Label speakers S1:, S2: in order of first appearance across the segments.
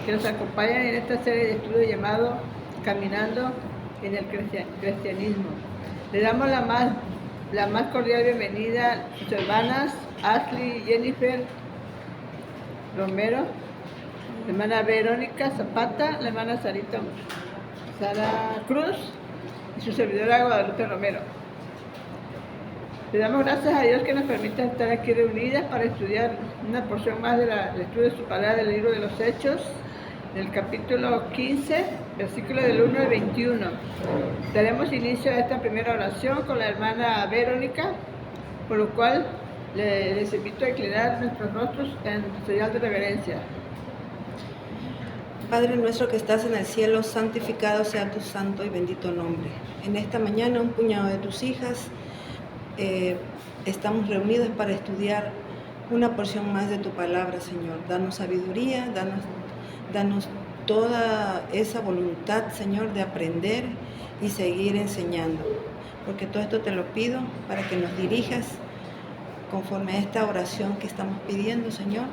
S1: que nos acompañan en esta serie de estudios llamado Caminando en el Cristianismo. Le damos la más cordial bienvenida a sus hermanas Ashley y Jennifer Romero, la hermana Verónica Zapata, la hermana Sara Cruz y su servidora Guadalupe Romero. Le damos gracias a Dios que nos permita estar aquí reunidas para estudiar una porción más del estudio de su palabra del libro de los Hechos, del capítulo 15, versículos del 1 al 21. Daremos inicio a esta primera oración con la hermana Verónica, por lo cual les invito a inclinar nuestros rostros en señal de reverencia.
S2: Padre nuestro que estás en el cielo, santificado sea tu santo y bendito nombre. En esta mañana un puñado de tus hijas estamos reunidas para estudiar una porción más de tu palabra, Señor. Danos sabiduría, danos toda esa voluntad, Señor, de aprender y seguir enseñando. Porque todo esto te lo pido para que nos dirijas conforme a esta oración que estamos pidiendo, Señor.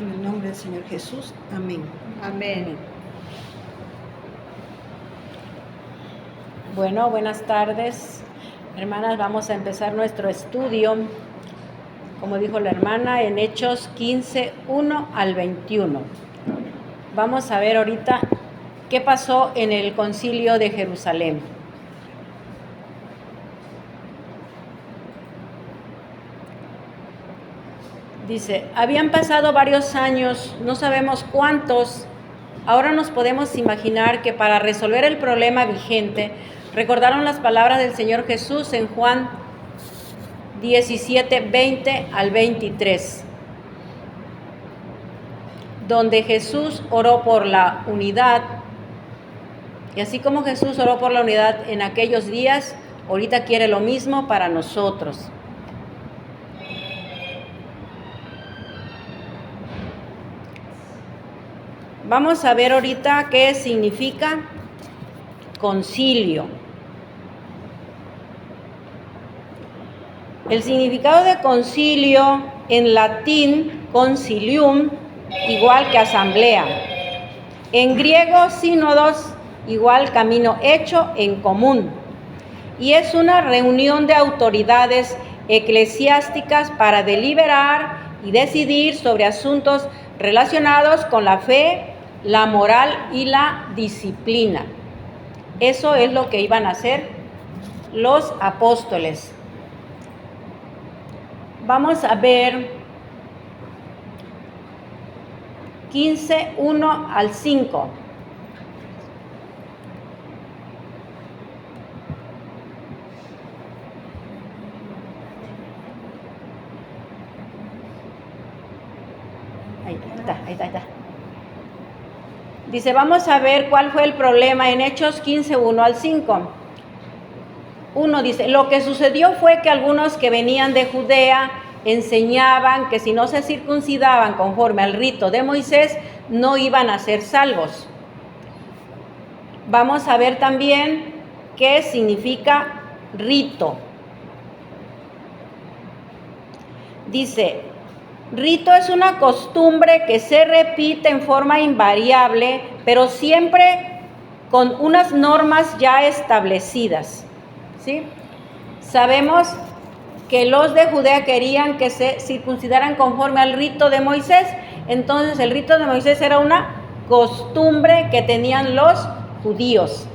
S2: En el nombre del Señor Jesús. Amén.
S1: Amén.
S3: Bueno, buenas tardes. Hermanas, vamos a empezar nuestro estudio, como dijo la hermana, en Hechos 15, 1 al 21. Vamos a ver ahorita qué pasó en el concilio de Jerusalén. Dice, habían pasado varios años, no sabemos cuántos. Ahora nos podemos imaginar que para resolver el problema vigente, recordaron las palabras del Señor Jesús en Juan 17, 20 al 23, donde Jesús oró por la unidad. Y así como Jesús oró por la unidad en aquellos días, ahorita quiere lo mismo para nosotros. Vamos a ver ahorita qué significa concilio. El significado de concilio en latín, concilium, igual que asamblea. En griego, sínodos, igual camino hecho en común. Y es una reunión de autoridades eclesiásticas para deliberar y decidir sobre asuntos relacionados con la fe, la moral y la disciplina. Eso es lo que iban a hacer los apóstoles. Vamos a ver 15, 1 al 5. Ahí está. Dice, vamos a ver cuál fue el problema en Hechos 15, 1 al 5. 1 dice, lo que sucedió fue que algunos que venían de Judea enseñaban que si no se circuncidaban conforme al rito de Moisés, no iban a ser salvos. Vamos a ver también qué significa rito. Dice, rito es una costumbre que se repite en forma invariable, pero siempre con unas normas ya establecidas. ¿Sí? Sabemos que los de Judea querían que se circuncidaran conforme al rito de Moisés. Entonces el rito de Moisés era una costumbre que tenían los judíos.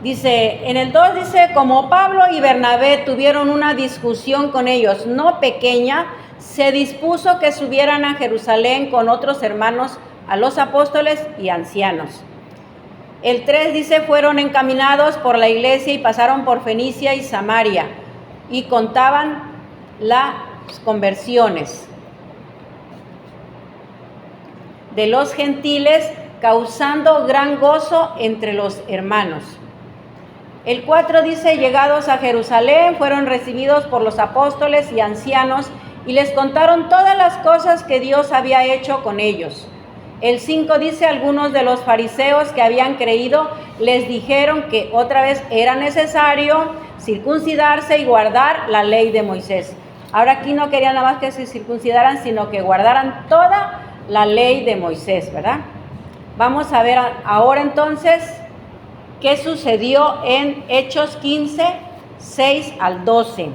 S3: Dice, en el 2 dice, como Pablo y Bernabé tuvieron una discusión con ellos, no pequeña, se dispuso que subieran a Jerusalén con otros hermanos a los apóstoles y ancianos. El 3 dice, fueron encaminados por la iglesia y pasaron por Fenicia y Samaria y contaban las conversiones de los gentiles, causando gran gozo entre los hermanos. El 4 dice, llegados a Jerusalén, fueron recibidos por los apóstoles y ancianos y les contaron todas las cosas que Dios había hecho con ellos. El 5 dice, algunos de los fariseos que habían creído les dijeron que otra vez era necesario circuncidarse y guardar la ley de Moisés. Ahora aquí no querían nada más que se circuncidaran, sino que guardaran toda la ley de Moisés, ¿verdad? Vamos a ver ahora entonces qué sucedió en Hechos 15, 6 al 12.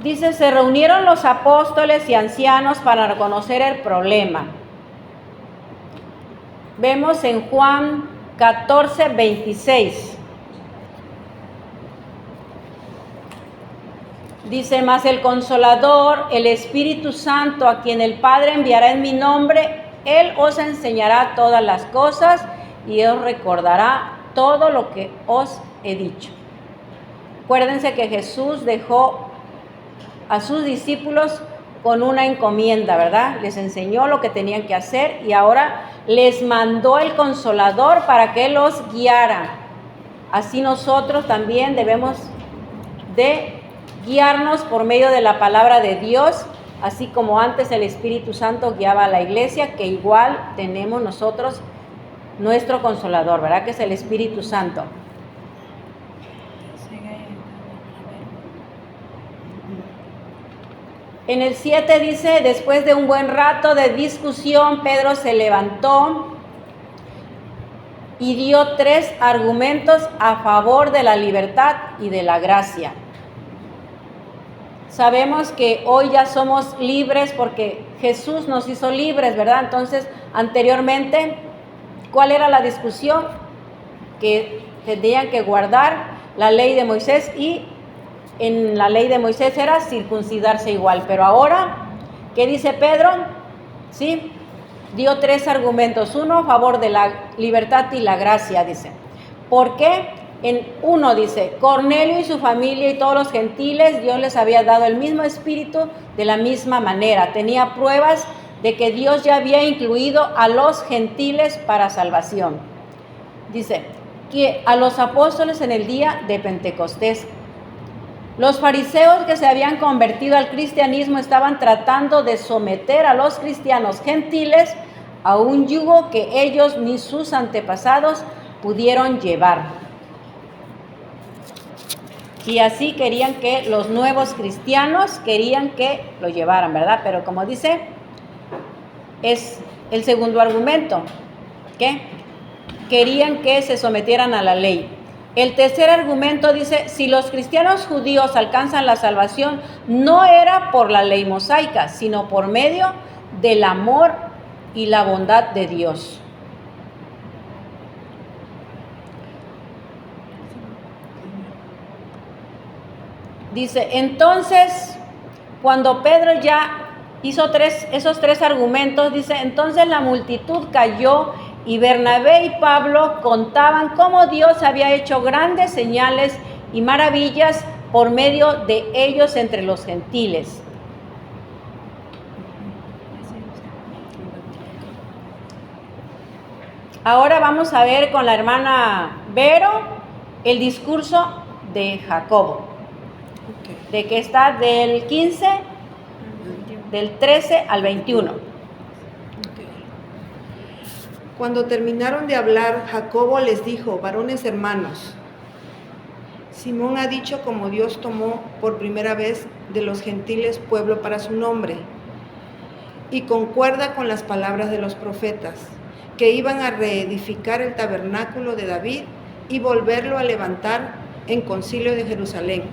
S3: Dice, se reunieron los apóstoles y ancianos para reconocer el problema. Vemos en Juan 14, 26. Dice, mas el Consolador, el Espíritu Santo, a quien el Padre enviará en mi nombre, Él os enseñará todas las cosas y os recordará todo lo que os he dicho. Acuérdense que Jesús dejó a sus discípulos con una encomienda, ¿verdad? Les enseñó lo que tenían que hacer y ahora les mandó el Consolador para que los guiara. Así nosotros también debemos de guiarnos por medio de la palabra de Dios, así como antes el Espíritu Santo guiaba a la iglesia, que igual tenemos nosotros nuestro Consolador, ¿verdad? Que es el Espíritu Santo. En el 7 dice, después de un buen rato de discusión, Pedro se levantó y dio 3 argumentos a favor de la libertad y de la gracia. Sabemos que hoy ya somos libres porque Jesús nos hizo libres, ¿verdad? Entonces, anteriormente, ¿cuál era la discusión? Que tenían que guardar la ley de Moisés y en la ley de Moisés era circuncidarse igual, pero ahora, ¿qué dice Pedro? Sí, dio 3 argumentos, uno a favor de la libertad y la gracia, dice. ¿Por qué? En 1 dice, Cornelio y su familia y todos los gentiles, Dios les había dado el mismo espíritu de la misma manera. Tenía pruebas de que Dios ya había incluido a los gentiles para salvación. Dice, que a los apóstoles en el día de Pentecostés, los fariseos que se habían convertido al cristianismo estaban tratando de someter a los cristianos gentiles a un yugo que ellos ni sus antepasados pudieron llevar. Y así querían que los nuevos cristianos querían que lo llevaran, ¿verdad? Pero como dice, es el segundo argumento, que querían que se sometieran a la ley. El tercer argumento dice, si los cristianos judíos alcanzan la salvación, no era por la ley mosaica, sino por medio del amor y la bondad de Dios. Dice, entonces, cuando Pedro ya hizo esos tres argumentos, dice, entonces la multitud cayó y Bernabé y Pablo contaban cómo Dios había hecho grandes señales y maravillas por medio de ellos entre los gentiles. Ahora vamos a ver con la hermana Vero el discurso de Jacobo, de que está del 15, del 13 al 21.
S2: Cuando terminaron de hablar, Jacobo les dijo, varones hermanos, Simón ha dicho como Dios tomó por primera vez de los gentiles pueblo para su nombre, y concuerda con las palabras de los profetas, que iban a reedificar el tabernáculo de David y volverlo a levantar en concilio de Jerusalén.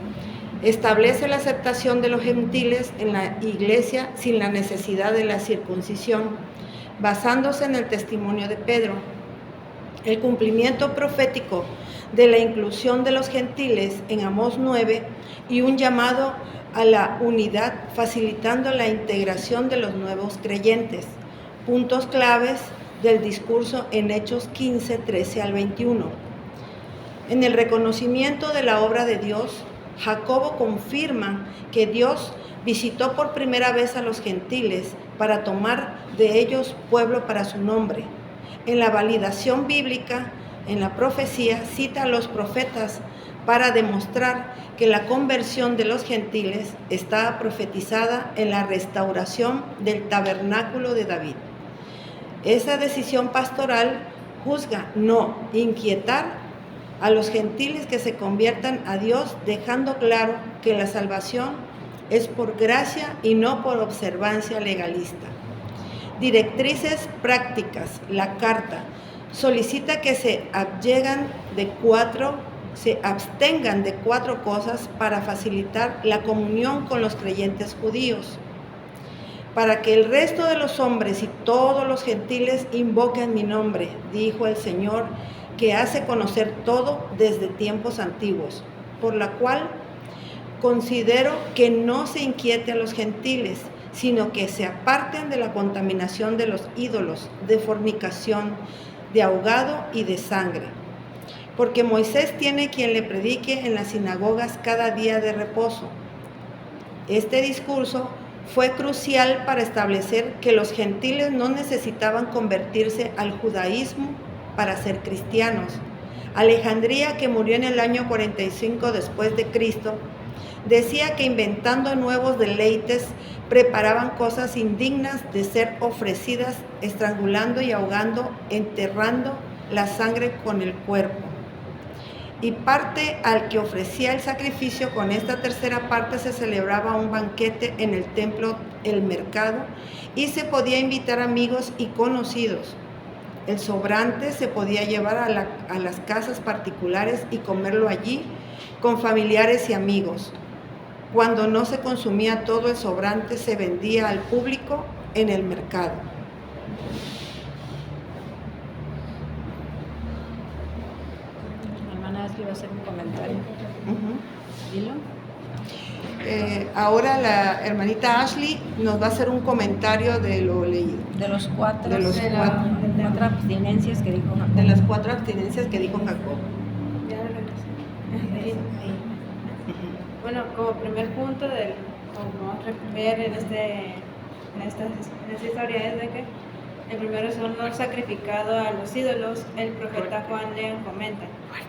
S2: Establece la aceptación de los gentiles en la iglesia sin la necesidad de la circuncisión, basándose en el testimonio de Pedro. El cumplimiento profético de la inclusión de los gentiles en Amós 9 y un llamado a la unidad facilitando la integración de los nuevos creyentes. Puntos claves del discurso en Hechos 15, 13 al 21. En el reconocimiento de la obra de Dios, Jacobo confirma que Dios visitó por primera vez a los gentiles para tomar de ellos pueblo para su nombre. En la validación bíblica, en la profecía, cita a los profetas para demostrar que la conversión de los gentiles está profetizada en la restauración del tabernáculo de David. Esa decisión pastoral juzga no inquietar a los gentiles que se conviertan a Dios, dejando claro que la salvación es por gracia y no por observancia legalista. Directrices prácticas. La carta solicita que se abstengan de 4 cosas para facilitar la comunión con los creyentes judíos, para que el resto de los hombres y todos los gentiles invoquen mi nombre, dijo el Señor, que hace conocer todo desde tiempos antiguos, por la cual considero que no se inquiete a los gentiles, sino que se aparten de la contaminación de los ídolos, de fornicación, de ahogado y de sangre. Porque Moisés tiene quien le predique en las sinagogas cada día de reposo. Este discurso fue crucial para establecer que los gentiles no necesitaban convertirse al judaísmo para ser cristianos. Alejandría, que murió en el año 45 después de Cristo, decía que inventando nuevos deleites preparaban cosas indignas de ser ofrecidas, estrangulando y ahogando, enterrando la sangre con el cuerpo. Y parte al que ofrecía el sacrificio, con esta tercera parte se celebraba un banquete en el templo, el mercado, y se podía invitar amigos y conocidos. El sobrante se podía llevar a las casas particulares y comerlo allí con familiares y amigos. Cuando no se consumía todo el sobrante, se vendía al público en el mercado.
S3: Hermana Ashley va a hacer un comentario. Dilo.
S2: Ahora la hermanita Ashley nos va a hacer un comentario de lo leído.
S3: De los cuatro,
S2: De los
S3: cuatro abstinencias que dijo Jacob.
S2: De las 4 abstinencias que dijo Jacob.
S4: Ya regresé. Ahí. Bueno, como primer punto, como ver en esta historia es de que el primero son no sacrificado a los ídolos. El profeta Juan León comenta: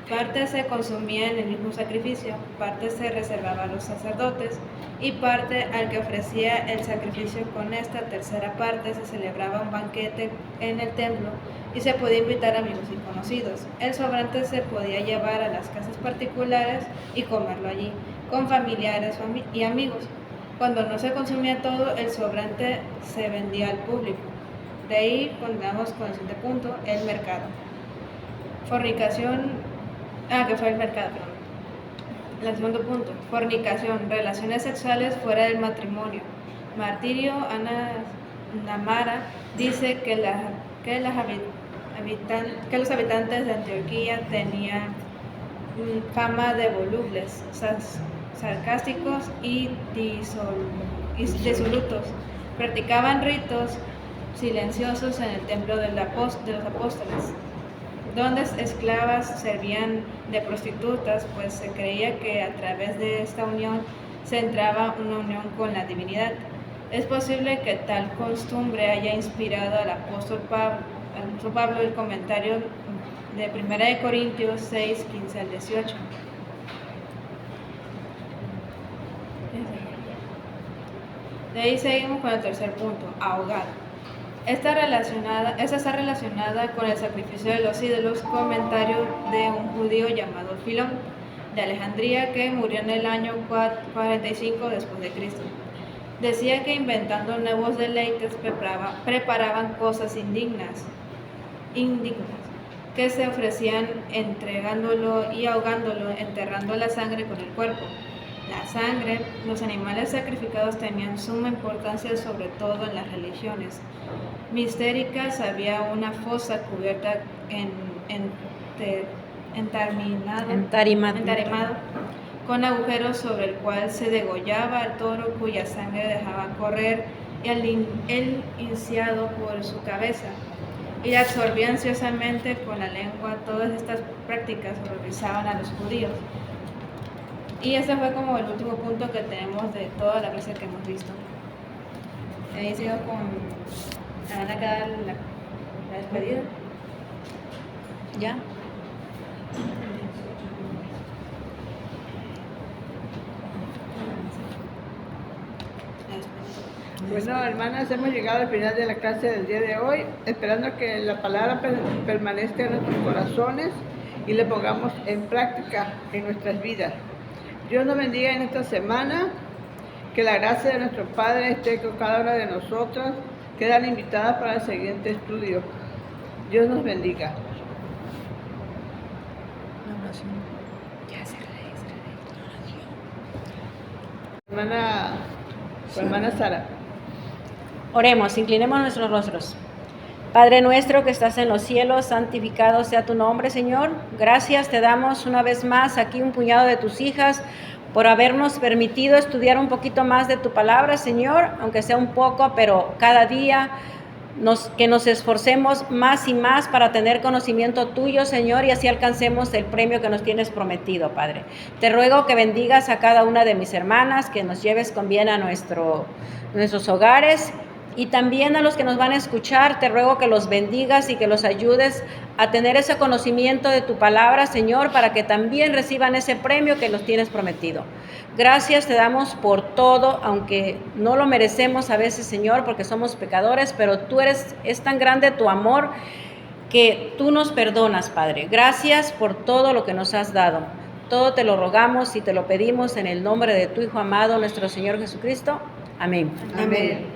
S4: parte se consumía en el mismo sacrificio, parte se reservaba a los sacerdotes y parte al que ofrecía el sacrificio. Con esta tercera parte se celebraba un banquete en el templo y se podía invitar amigos y conocidos. El sobrante se podía llevar a las casas particulares y comerlo allí, con familiares y amigos. Cuando no se consumía todo, el sobrante se vendía al público. De ahí contamos con el siguiente punto, el mercado. Fornicación, que fue el mercado, perdón. El segundo punto, fornicación, relaciones sexuales fuera del matrimonio. Martirio Ana Namara dice que los habitantes de Antioquía tenían fama de volubles, sarcásticos y disolutos. Practicaban ritos silenciosos en el templo de los apóstoles, donde esclavas servían de prostitutas, pues se creía que a través de esta unión se entraba una unión con la divinidad. Es posible que tal costumbre haya inspirado al apóstol Pablo el comentario de 1 Corintios 6, 15 al 18. De ahí seguimos con el tercer punto, ahogado. Esta está relacionada con el sacrificio de los ídolos, comentario de un judío llamado Filón de Alejandría, que murió en el año 45 después de Cristo. Decía que inventando nuevos deleites preparaban cosas indignas, que se ofrecían entregándolo y ahogándolo, enterrando la sangre con el cuerpo. La sangre, los animales sacrificados tenían suma importancia, sobre todo en las religiones mistéricas. Había una fosa cubierta entarimado, con agujeros sobre el cual se degollaba al toro, cuya sangre dejaba correr el iniciado por su cabeza, y absorbía ansiosamente con la lengua. Todas estas prácticas horrorizaban a los judíos. Y este fue como el último punto que tenemos de toda la clase que hemos visto. Ahí sigo con... ¿Van a quedar la despedida?
S3: ¿Ya?
S1: Bueno, hermanas, hemos llegado al final de la clase del día de hoy, esperando que la palabra permanezca en nuestros corazones y le pongamos en práctica en nuestras vidas. Dios nos bendiga en esta semana, que la gracia de nuestro Padre esté con cada una de nosotras. Quedan invitadas para el siguiente estudio. Dios nos bendiga. Hermana Sara.
S3: Oremos, inclinemos nuestros rostros. Padre nuestro que estás en los cielos, santificado sea tu nombre, Señor. Gracias te damos una vez más aquí un puñado de tus hijas por habernos permitido estudiar un poquito más de tu palabra, Señor, aunque sea un poco, pero cada día que nos esforcemos más y más para tener conocimiento tuyo, Señor, y así alcancemos el premio que nos tienes prometido, Padre. Te ruego que bendigas a cada una de mis hermanas, que nos lleves con bien a nuestros hogares, y también a los que nos van a escuchar, te ruego que los bendigas y que los ayudes a tener ese conocimiento de tu palabra, Señor, para que también reciban ese premio que nos tienes prometido. Gracias te damos por todo, aunque no lo merecemos a veces, Señor, porque somos pecadores, pero es tan grande tu amor que tú nos perdonas, Padre. Gracias por todo lo que nos has dado. Todo te lo rogamos y te lo pedimos en el nombre de tu Hijo amado, nuestro Señor Jesucristo. Amén.
S1: Amén.